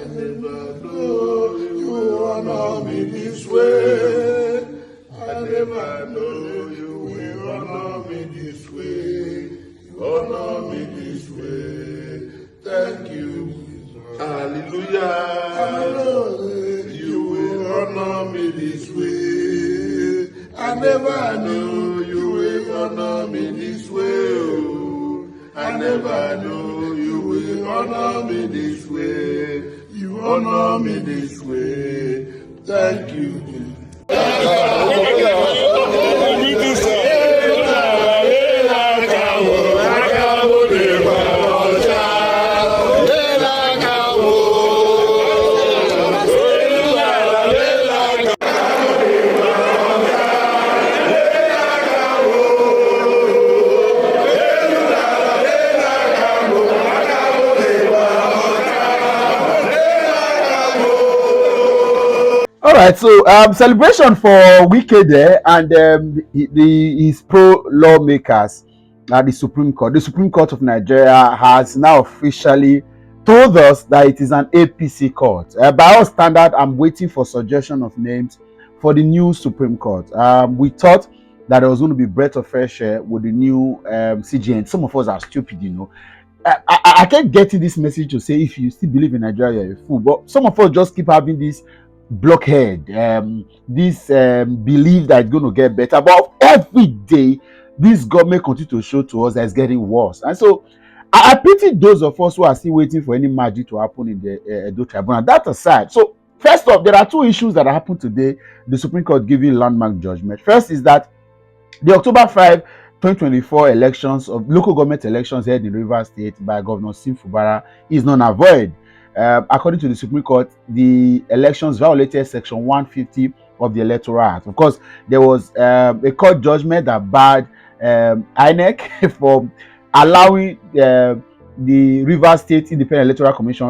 I never know you honor me this way. I never know you will honor me this way. You honor me this way. Thank you. Hallelujah. You will honor me this way. I never knew you will honor me this way. Oh. I never knew you will honor me this way. You honor me this way. Thank you. All right, so celebration for Wike there, and his pro lawmakers at the Supreme Court. The Supreme Court of Nigeria has now officially told us that it is an APC court. By all standard, I'm waiting for suggestion of names for the new Supreme Court. We thought that there was going to be breath of fresh air with the new CGN. Some of us are stupid, you know. I can't get this message to say if you still believe in Nigeria, you're a fool. But some of us just keep having this blockhead, this belief that it's going to get better. But every day, this government continues to show to us that it's getting worse. And so, I pity those of us who are still waiting for any magic to happen in the Edo Tribunal. That aside, so first off, there are two issues that happened today. The Supreme Court giving landmark judgment. First is that the October 5, 2024 elections of local government elections held in Rivers State by Governor Sim Fubara is null and void. According to the Supreme Court, the elections violated Section 150 of the Electoral Act. Of course, there was a court judgment that barred INEC from allowing the Rivers State Independent Electoral Commission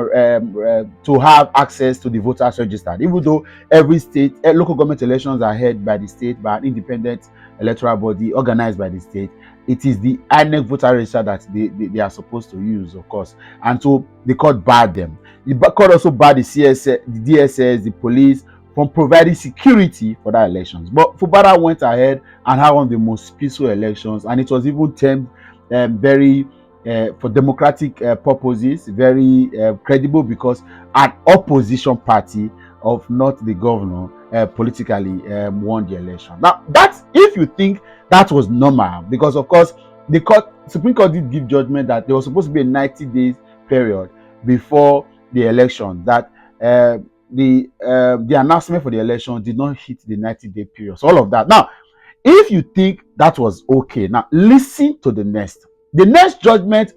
to have access to the voters registered, even though every state local government elections are held by the state by an independent electoral body organized by the state. It is the INEC voter register that they are supposed to use, of course, and so the court barred them. The court also barred the CSS, the DSS, the police from providing security for that elections. But Fubara went ahead and had one of the most peaceful elections, and it was even termed very for democratic purposes, very credible, because an opposition party of not the governor politically won the election. Now, that's if you think that was normal, because of course the Supreme Court did give judgment that there was supposed to be a 90 days period before the election, that the announcement for the election did not hit the 90-day period. So all of that. Now, if you think that was okay, now listen to the next. The next judgment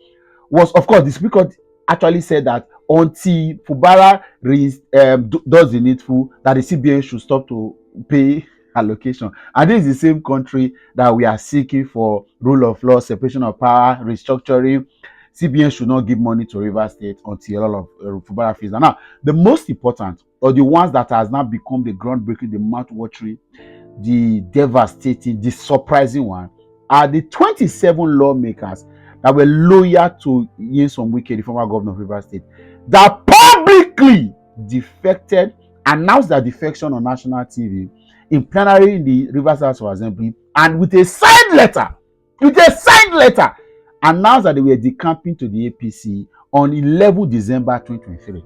was, of course, the Supreme Court actually said that until Fubara does the needful, that the CBN should stop to pay allocation. And this is the same country that we are seeking for rule of law, separation of power, restructuring. CBN should not give money to Rivers State until all of Fubara fees. Now, the most important, or the ones that has now become the groundbreaking, the mouth-watering, the devastating, the surprising one, are the 27 lawmakers that were loyal to Nyesom Wike, the former governor of Rivers State, that publicly defected, announced their defection on national TV, in plenary in the Rivers House of Assembly, and with a signed letter, announced that they were decamping to the APC on 11 December 2023.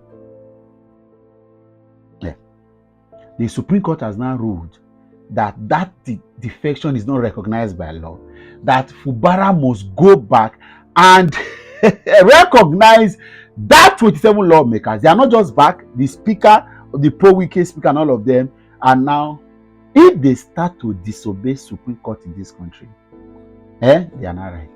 Yeah. The Supreme Court has now ruled that defection is not recognized by law, that Fubara must go back and recognize that 27 lawmakers. They are not just back, the speaker, the pro-Wike speaker, and all of them are now, if they start to disobey Supreme Court in this country, they are not right.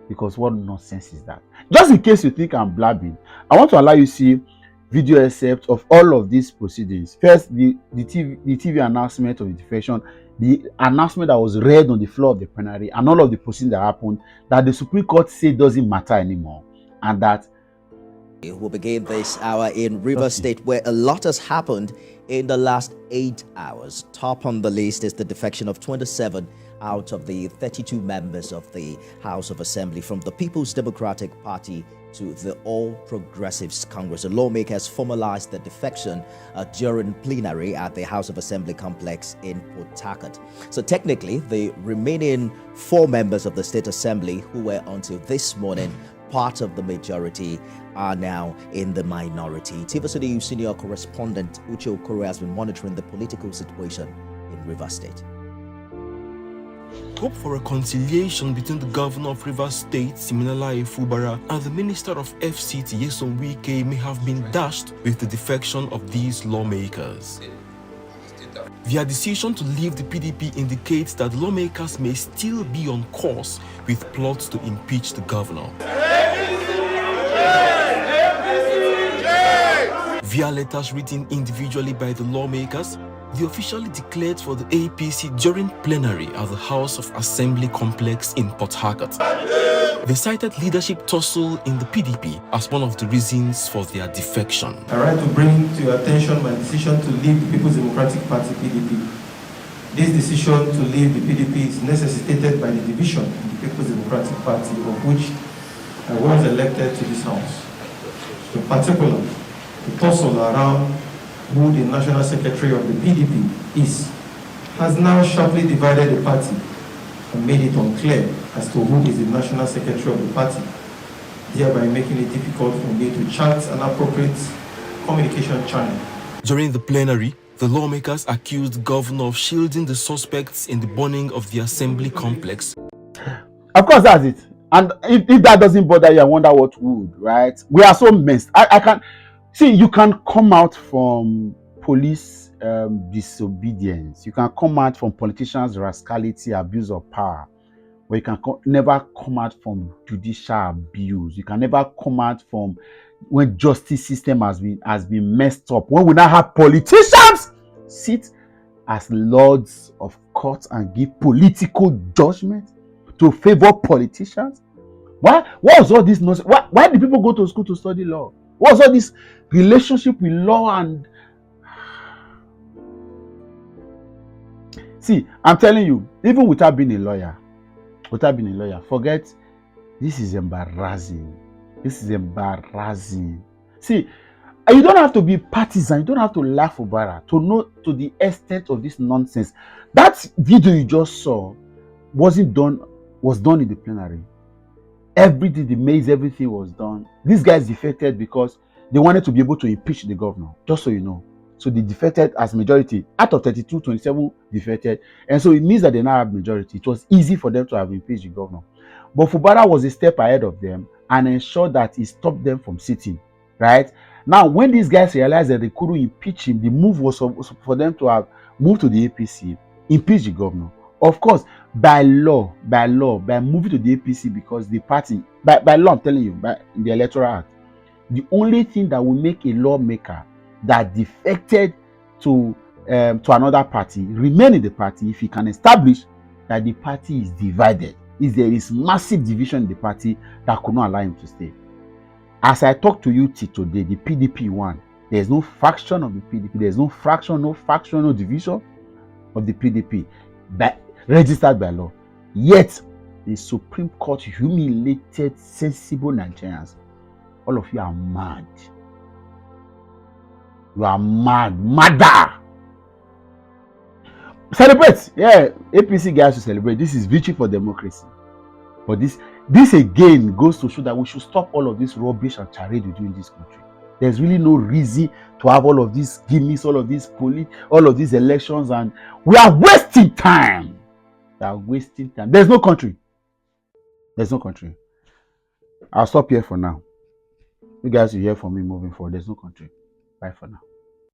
Because what nonsense is that? Just in case you think I'm blabbing, I want to allow you to see video excerpt of all of these proceedings. First, the TV announcement of the defection, the announcement that was read on the floor of the plenary, and all of the proceedings that happened, that the Supreme Court said doesn't matter anymore, and that we'll begin this hour in Rivers State, where a lot has happened in the last 8 hours. Top on the list is the defection of 27 out of the 32 members of the House of Assembly from the People's Democratic Party to the All Progressives Congress. The lawmakers formalized the defection during plenary at the House of Assembly complex in Port Harcourt. So technically, the remaining 4 members of the State Assembly who were until this morning part of the majority are now in the minority. TV senior correspondent Uche Okoro has been monitoring the political situation in Rivers State. Hope for reconciliation between the governor of Rivers State, Siminala Efubara, and the minister of FCT, Nyesom Wike, may have been dashed with the defection of these lawmakers. Their decision to leave the PDP indicates that lawmakers may still be on course with plots to impeach the governor. Via letters written individually by the lawmakers, they officially declared for the APC during plenary at the House of Assembly complex in Port Harcourt. They cited leadership tussle in the PDP as one of the reasons for their defection. I would like to bring to your attention my decision to leave the People's Democratic Party PDP. This decision to leave the PDP is necessitated by the division in the People's Democratic Party, of which I was elected to this house. In particular, the tussle around who the National Secretary of the PDP is has now sharply divided the party and made it unclear as to who is the National Secretary of the party, thereby making it difficult for me to chart an appropriate communication channel. During the plenary, the lawmakers accused the governor of shielding the suspects in the burning of the assembly complex. Of course, that's it. And if that doesn't bother you, I wonder what would, right? We are so messed. I can't see. You can come out from police disobedience. You can come out from politicians' rascality, abuse of power. But you can never come out from judicial abuse. You can never come out from when justice system has been messed up. When we now have politicians sit as lords of courts and give political judgment to favor politicians. What was all this nonsense? Why did people go to school to study law? What was all this relationship with law and... See, I'm telling you, even without being a lawyer, forget, this is embarrassing. This is embarrassing. See, you don't have to be partisan. You don't have to laugh about it to know to the extent of this nonsense. That video you just saw was done in the plenary. Everything, the maze, everything was done. These guys defected because they wanted to be able to impeach the governor, just so you know. So they defected as majority. Out of 32, 27 defected. And so it means that they now have majority. It was easy for them to have impeached the governor. But Fubara was a step ahead of them and ensured that he stopped them from sitting, right? Now, when these guys realized that they couldn't impeach him, the move was for them to have moved to the APC, impeach the governor. Of course, by law, moving to the APC, because the party, by law, I'm telling you, by the Electoral Act, the only thing that will make a lawmaker that defected to another party remain in the party if he can establish that the party is divided. If there is massive division in the party that could not allow him to stay. As I talk to you today, the PDP won. There's no faction of the PDP. There's no faction, no division of the PDP registered by law. Yet, the Supreme Court humiliated sensible Nigerians. All of you are mad. You are mad. Madder. Celebrate. Yeah, APC guys should celebrate. This is victory for democracy. But this again goes to show that we should stop all of this rubbish and charade we do in this country. There's really no reason to have all of these gimmicks, all of these elections, and we are wasting time. We are wasting time. There's no country. There's no country. I'll stop here for now. You guys will hear from me moving forward. There's no country. Bye for now.